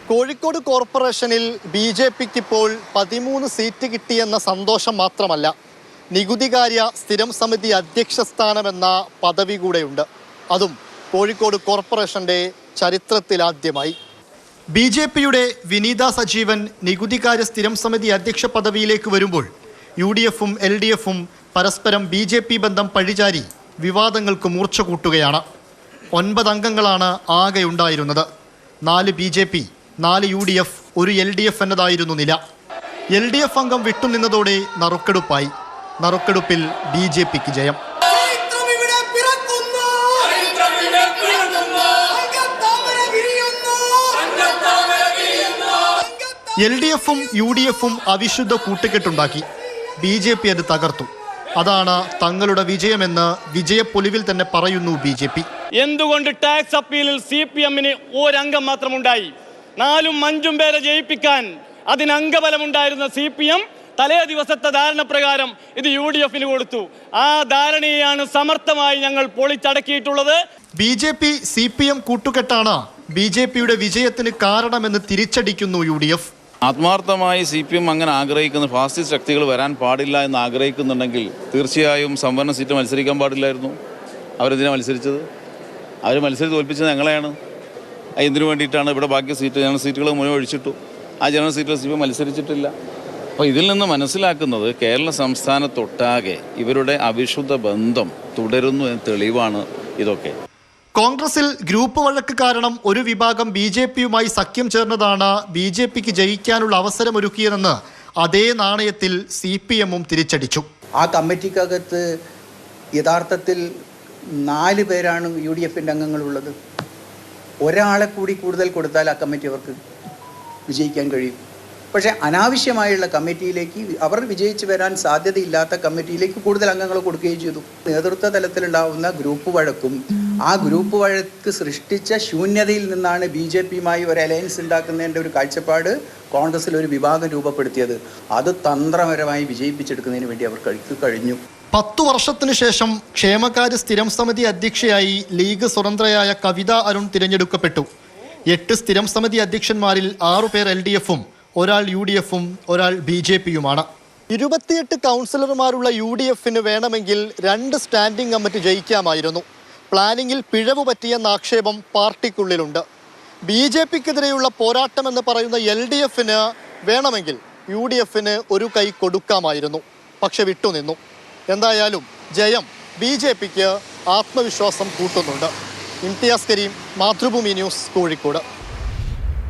കോഴിക്കോട് കോർപ്പറേഷനിൽ ബി.ജെ.പിക്ക് ഇപ്പോൾ 13 സീറ്റ് കിട്ടിയെന്ന സന്തോഷം മാത്രമല്ല, നികുതികാര്യ സ്ഥിരം സമിതി അധ്യക്ഷ സ്ഥാനമെന്ന പദവി കൂടെയുണ്ട്. അതും കോഴിക്കോട് കോർപ്പറേഷന്റെ ചരിത്രത്തിലാദ്യമായി. ബി.ജെ.പിയുടെ വിനീത സജീവൻ നികുതികാര്യ സ്ഥിരം സമിതി അധ്യക്ഷ പദവിയിലേക്ക് വരുമ്പോൾ UDFും LDFും പരസ്പരം ബി.ജെ.പി ബന്ധം പഴിചാരി വിവാദങ്ങൾക്ക് മൂർച്ച കൂട്ടുകയാണ്. 9 അംഗങ്ങളാണ് ആകെ ഉണ്ടായിരുന്നത്. 4 ബി.ജെ.പി, 4 UDF, 1 LDF എന്നതായിരുന്നു നില. LDF അംഗം വിട്ടുനിന്നതോടെ നറുക്കെടുപ്പായി. നറുക്കെടുപ്പിൽ ബി.ജെ.പിക്ക് ജയം. LDFും UDFും അവിശുദ്ധ കൂട്ടുകെട്ടുണ്ടാക്കി. ബി.ജെ.പി അത് തകർത്തു. അതാണ് തങ്ങളുടെ വിജയമെന്ന് വിജയപ്പൊലിവിൽ തന്നെ പറയുന്നു ബി.ജെ.പി. എന്തുകൊണ്ട് ടാക്സ് അപ്പീലിൽ CPMന് ഒരംഗം മാത്രമുണ്ടായി? 4-5 പേരെ ജയിപ്പിക്കാൻ അതിന് അംഗബലമുണ്ടായിരുന്ന CPM തലേ ദിവസത്തെ ധാരണ പ്രകാരം ഇത് UDFന് കൊടുത്തു. ആ ധാരണയാണ് സമർത്ഥമായി ഞങ്ങൾ പൊളിച്ചടക്കിയിട്ടുള്ളത്. ബി.ജെ.പി CPM കൂട്ടുകെട്ടാണ് ബി.ജെ.പിയുടെ വിജയത്തിന് കാരണമെന്ന് തിരിച്ചടിക്കുന്നു UDF. ആത്മാർത്ഥമായി CPM അങ്ങനെ ആഗ്രഹിക്കുന്ന ഫാസിസ്റ്റ് ശക്തികൾ വരാൻ പാടില്ല എന്ന് ആഗ്രഹിക്കുന്നുണ്ടെങ്കിൽ തീർച്ചയായും സംവരണ സീറ്റ് മത്സരിക്കാൻ പാടില്ലായിരുന്നു. അവരെന്തിനാണ് മത്സരിച്ചത്? അവർ മത്സരിച്ച് തോൽപ്പിച്ചത് ഞങ്ങളെയാണ്. എന്തിനു വേണ്ടിയിട്ടാണ്? ഇവിടെ ബാക്കി ജനറൽ സീറ്റുകൾ മുഴുവൻ ഒഴിച്ചിട്ടു. ആ ജനറൽ സീറ്റുകൾ CPM മത്സരിച്ചിട്ടില്ല. അപ്പോൾ ഇതിൽ നിന്ന് മനസ്സിലാക്കുന്നത് കേരള സംസ്ഥാനത്തൊട്ടാകെ ഇവരുടെ അവിശുദ്ധ ബന്ധം തുടരുന്നു എന്ന തെളിവാണ് ഇതൊക്കെ. കോൺഗ്രസിൽ ഗ്രൂപ്പ് വഴക്ക് കാരണം ഒരു വിഭാഗം ബി.ജെ.പിയുമായി സഖ്യം ചേർന്നതാണ് ബി.ജെ.പിക്ക് ജയിക്കാനുള്ള അവസരമൊരുക്കിയതെന്ന് അതേ നാണയത്തിൽ CPMും തിരിച്ചടിച്ചു. ആ കമ്മിറ്റിക്കകത്ത് യഥാർത്ഥത്തിൽ 4 പേരാണ് UDFിൻ്റെ അംഗങ്ങളുള്ളത്. ഒരാളെ കൂടി കൂടുതൽ കൊടുത്താൽ ആ കമ്മിറ്റി അവർക്ക് വിജയിക്കാൻ കഴിയും. പക്ഷേ അനാവശ്യമായുള്ള കമ്മിറ്റിയിലേക്ക്, അവർ വിജയിച്ച് വരാൻ സാധ്യതയില്ലാത്ത കമ്മിറ്റിയിലേക്ക് കൂടുതൽ അംഗങ്ങൾ കൊടുക്കുകയും ചെയ്തു. നേതൃത്വ തലത്തിലുണ്ടാവുന്ന ഗ്രൂപ്പ് വഴക്കും ആ ഗ്രൂപ്പ് വഴക്ക് സൃഷ്ടിച്ച ശൂന്യതയിൽ നിന്നാണ് ബി.ജെ.പിയുമായി ഒരു അലയൻസ് ഉണ്ടാക്കുന്നതിൻ്റെ ഒരു കാഴ്ചപ്പാട് കോൺഗ്രസിൽ ഒരു വിഭാഗം രൂപപ്പെടുത്തിയത്. അത് തന്ത്രപരമായി വിജയിപ്പിച്ചെടുക്കുന്നതിന് വേണ്ടി അവർക്ക് കഴിഞ്ഞു. 10 വർഷത്തിനു ശേഷം ക്ഷേമകാര്യ സ്ഥിരം സമിതി അധ്യക്ഷയായി ലീഗ് സ്വതന്ത്രയായ കവിത അരുൺ തിരഞ്ഞെടുക്കപ്പെട്ടു. 8 സ്ഥിരം സമിതി അധ്യക്ഷന്മാരിൽ 6 പേർ LDFും, 1 UDFും, 1 ബി.ജെ.പിയുമാണ്. 28 കൗൺസിലർമാരുള്ള UDFിന് വേണമെങ്കിൽ 2 സ്റ്റാൻഡിംഗ് കമ്മിറ്റി ജയിക്കാമായിരുന്നു. പ്ലാനിങ്ങിൽ പിഴവ് പറ്റിയെന്ന ആക്ഷേപം പാർട്ടിക്കുള്ളിലുണ്ട്. ബി.ജെ.പിക്കെതിരെയുള്ള പോരാട്ടമെന്ന് പറയുന്ന LDFിന് വേണമെങ്കിൽ UDFിന് ഒരു കൈ കൊടുക്കാമായിരുന്നു. പക്ഷെ വിട്ടുനിന്നു. എന്തായാലും ജയം ബി.ജെ.പിക്ക് ആത്മവിശ്വാസം കൂട്ടുന്നുണ്ട്. ഇംതിയാസ് കരീം, മാതൃഭൂമി ന്യൂസ്, കോഴിക്കോട്.